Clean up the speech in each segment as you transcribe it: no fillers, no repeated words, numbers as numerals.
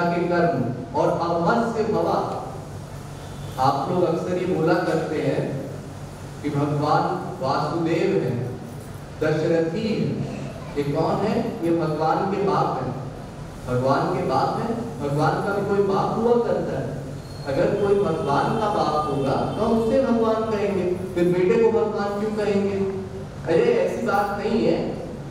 इच्छा के कर्म और अवश्य भवा। आप लोग अक्सर ये बोला करते हैं कि भगवान वासुदेव हैं, दशरथी हैं। ये कौन है? ये भगवान के बाप हैं। भगवान के बाप हैं। भगवान का भी कोई बाप हुआ करता है। अगर कोई भगवान का बाप होगा तो हम उसे भगवान कहेंगे, फिर बेटे को भगवान क्यों कहेंगे? अरे ऐसी बात नहीं है,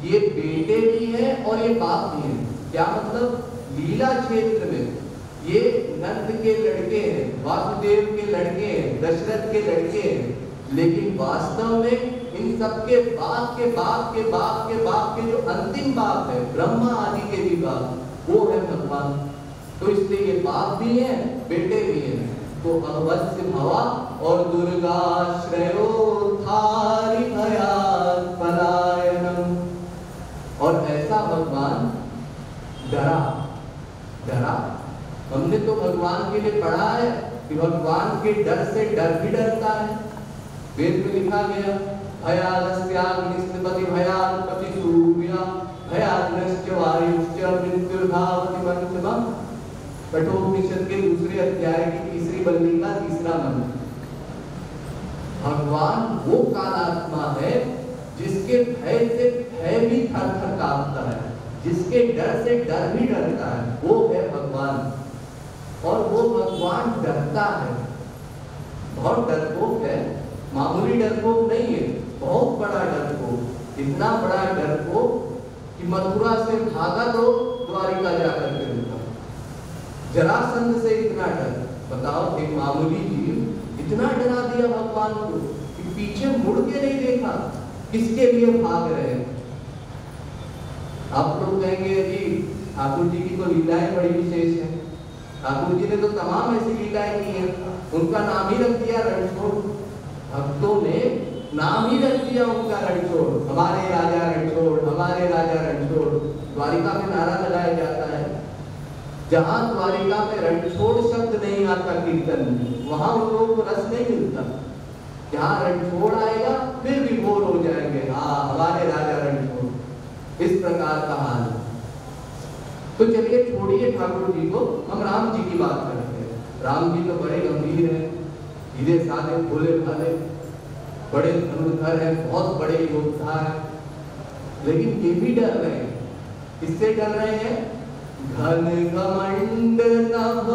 ये बेटे भी हैं और ये बाप भी हैं। क्या मतलब? लीला क्षेत्र में ये नंद के लड़के हैं, वासुदेव के लड़के हैं, दशरथ के लड़के हैं, लेकिन वास्तव में इन सबके बाप के बाप के बाप के बाप के जो अंतिम बाप है, ब्रह्मा आदि के भी बाप, वो है भगवान। तो इसलिए ये बाप भी हैं, बेटे भी हैं। तो अवश्य भवा और दुर्गाश्रयो थारि भयात् पलायनम। और ऐसा भगवान डरा। हमने तो भगवान के लिए पढ़ा है कि भगवान के डर से डर भी डरता है। वेद में लिखा गया भयादस्याग्निस्पति भयात्पति सूर्या भयाद्रश्च वायुश्च मृत्युर्भावति मंत्रम। कठोपनिषद के दूसरे अध्याय की तीसरी बल्ली का तीसरा मंत्र। भगवान वो कालात्मा है जिसके भय से भय भी थर-थर कांपता है, जिसके डर से डर भी डरता है, वो है भगवान। और वो भगवान डरता है, बहुत डरपोक है, मामूली डरपोक नहीं है, बहुत बड़ा डरपोक। इतना बड़ा डरपोक कि मथुरा से भागा तो द्वारिका जाकर के रुका। जरासंध से इतना डर। बताओ, एक मामूली जीव इतना डरा दिया भगवान को कि पीछे मुड़ के नहीं देखा किसके लिए भाग रहे हैं। आप लोग कहेंगे जी ठाकुर जी की तो लीलाएं बड़ी विशेष है। ठाकुर जी ने तो तमाम ऐसी लीलाएं की हैं, उनका नाम ही रख दिया रणछोड़। भक्तों ने नाम ही रख दिया उनका रणछोड़, हमारे राजा रणछोड़, हमारे राजा रणछोड़। द्वारिका में नारा लगाया जाता है, जहां द्वारिका में रणछोड़ शब्द नहीं आता कीर्तन में, वहां उन लोगों को रस नहीं मिलता। जहां रणछोड़ आएगा फिर भी बोर हो जाएंगे, हाँ हमारे राजा रणछोड़। इस प्रकार का हाल। तो चलिए छोड़िए ठाकुर जी को, हम राम जी की बात करते हैं। राम जी तो बड़े गंभीर हैं, सीधे साधे भोले भाले, बड़े धनुर्धर हैं, बहुत बड़े योद्धा हैं, लेकिन ये भी डर रहे हैं। किससे डर रहे हैं? घन घमंड नभ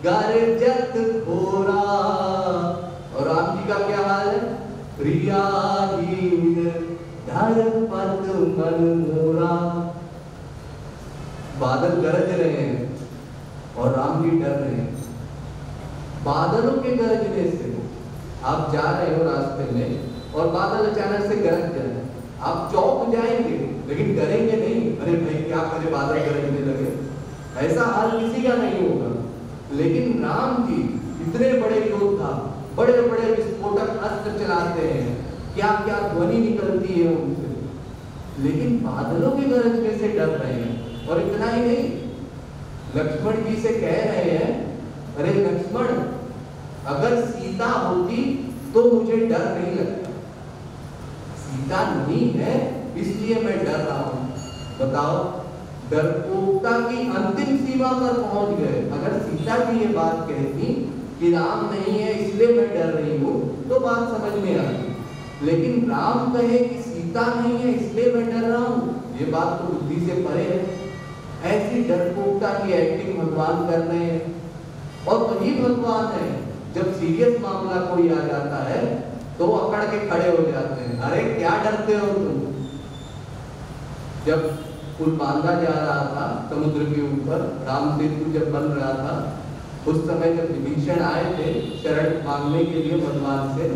गर्जत घोरा। और राम जी का क्या हाल है? प्रियाहीन धरपत मन मोरा। बादल गरज रहे हैं और राम जी डर रहे हैं। बादलों के गरजने से आप जा रहे हो रास्ते में और बादल अचानक से गरज जाए, आप चौंक जाएंगे लेकिन डरेंगे नहीं। अरे भाई क्या करे, बादल गरजने लगे, ऐसा हाल किसी का नहीं होगा। लेकिन राम जी इतने बड़े योद्धा, बड़े बड़े विस्फोटक अस्त्र चलाते हैं, क्या क्या ध्वनि निकलती है उनसे, लेकिन बादलों के गरजने से डर रहे हैं। और इतना ही नहीं, लक्ष्मण जी से कह रहे हैं, अरे लक्ष्मण, अगर सीता होती तो मुझे डर नहीं लगता, सीता नहीं है इसलिए मैं डर रहा हूं। बताओ, डरपोकता की अंतिम सीमा पर पहुंच गए। अगर सीता जी ये बात कहती कि राम नहीं है इसलिए मैं डर रही हूं तो बात समझ में आती, लेकिन राम कहे कि सीता नहीं है इसलिए मैं डर रहा हूं, ये बात तो बुद्धि से परे है। ऐसी डरपोकता की एक्टिंग भगवान कर रहे हैं। और वही भगवान है जब सीरियस मामला कोई आ जाता है तो अकड़ के खड़े हो जाते हैं। अरे क्या डरते हो तुम? जब पुल बांधा जा रहा था समुद्र के ऊपर, राम सेतु जब बन रहा था, उस समय जब विभीषण आए थे शरण मांगने के लिए भगवान से,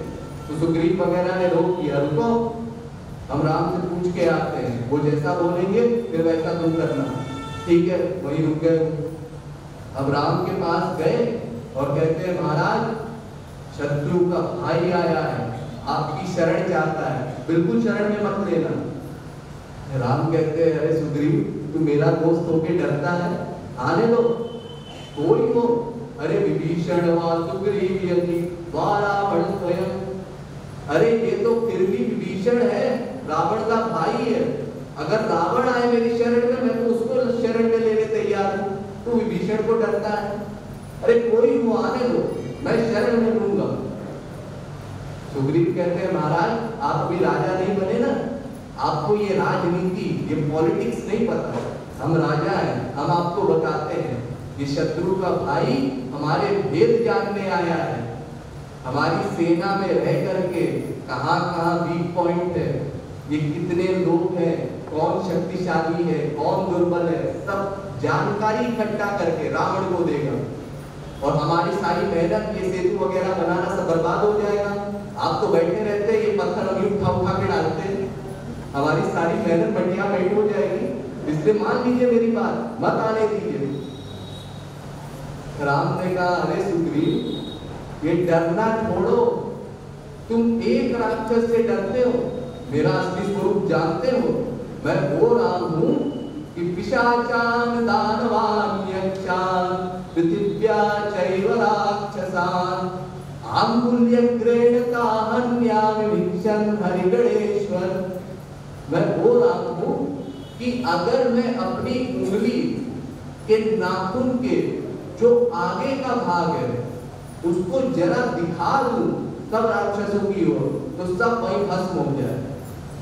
तो सुग्रीव वगैरह ने रोक दिया, रुको हम राम से पूछ के आते हैं, वो जैसा बोलेंगे फिर वैसा तुम करना। ठीक है, वही रुक गए। अब राम के पास गए और कहते हैं, महाराज शत्रु का भाई आया है, आपकी शरण चाहता है, बिल्कुल शरण में मत लेना। राम कहते हैं, अरे सुग्रीव, तू मेरा दोस्त होके डरता है, आने दो, कोई हो। अरे विभीषण वा सुग्रीव यदि वा रावण स्वयं। अरे ये तो फिर भी विभीषण है, रावण का भाई है। अगर रावण आए मेरी शरण में, मैं तो उसको शरण में लेने तैयार हूँ। तू विभीषण विभीषण को डरता है, अरे कोई वो आने दो, मैं शरण में लूंगा। सुग्रीव कहते हैं महाराज आप अभी राजा नहीं बने ना, आपको ये राजनीति, ये पॉलिटिक्स नहीं पता। हम राजा हैं, हम आपको बताते हैं, ये शत्रु का भाई हमारे भेद जानने आया है, हमारी सेना में रह करके कहाँ कहाँ वीक पॉइंट है, ये कितने लोग हैं, कौन शक्तिशाली है, कौन दुर्बल है, सब जानकारी इकट्ठा करके रावण को देगा। और हमारी सारी मेहनत, ये सेतु वगैरह बनाना सब बर्बाद हो जाएगा। आप तो बैठे रहते, ये पत्थर अभी उठा उठा के डालते, हमारी सारी मेहनत मटिया बैठ हो जाएगी। इसलिए मान लीजिए मेरी बात, मत आने दीजिए। राम ने कहा अरे सुग्रीव ये डरना छोड़ो, तुम एक राक्षस से डरते हो, मेरा असली स्वरूप जानते हो, मैं वो राम हूं कि पिशाचान दानवान यक्षान पृथिव्या चैव राक्षसान आंगुल्यग्रेण ताहन्यामि भिक्षन् हरिगणेश्वर। मैं वो राम हूं कि अगर मैं अपनी उंगली के नाखून के जो आगे का भाग है उसको जरा दिखा दूं सब राक्षसों की ओर, तो सब वहीं भस्म हो जाए।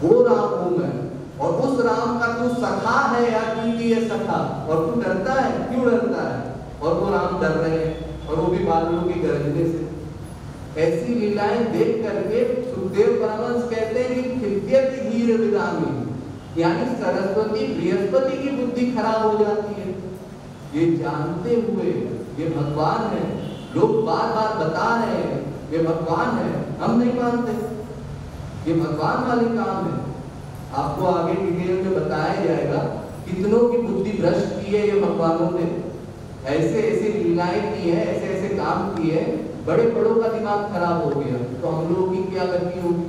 वो राम हूं मैं, और उस राम का तू सखा है या कीजिए सखा, और तू डरता है, क्यों डरता है? और वो राम डर रहे हैं, और वो भी बादलों के गरजने से। ऐसी लीलाएं देख करके सुखदेव परमहंस कहते हैं कि खिद्यति धीर विदामी, यानी सरस्वती बृहस्पति की बुद्धि खराब हो जाती है। ये जानते हुए ये भगवान है, लोग बार बार बता रहे हैं ये भगवान है, हम नहीं मानते, ये भगवान वाले काम है। आपको आगे डिटेल में बताया जाएगा कितनों की बुद्धि भ्रष्ट की है ये भगवानों ने, ऐसे ऐसे लीलाएं की है, ऐसे ऐसे काम किए, बड़े बड़ों का दिमाग खराब हो गया, तो हम लोगों की क्या गलती होगी?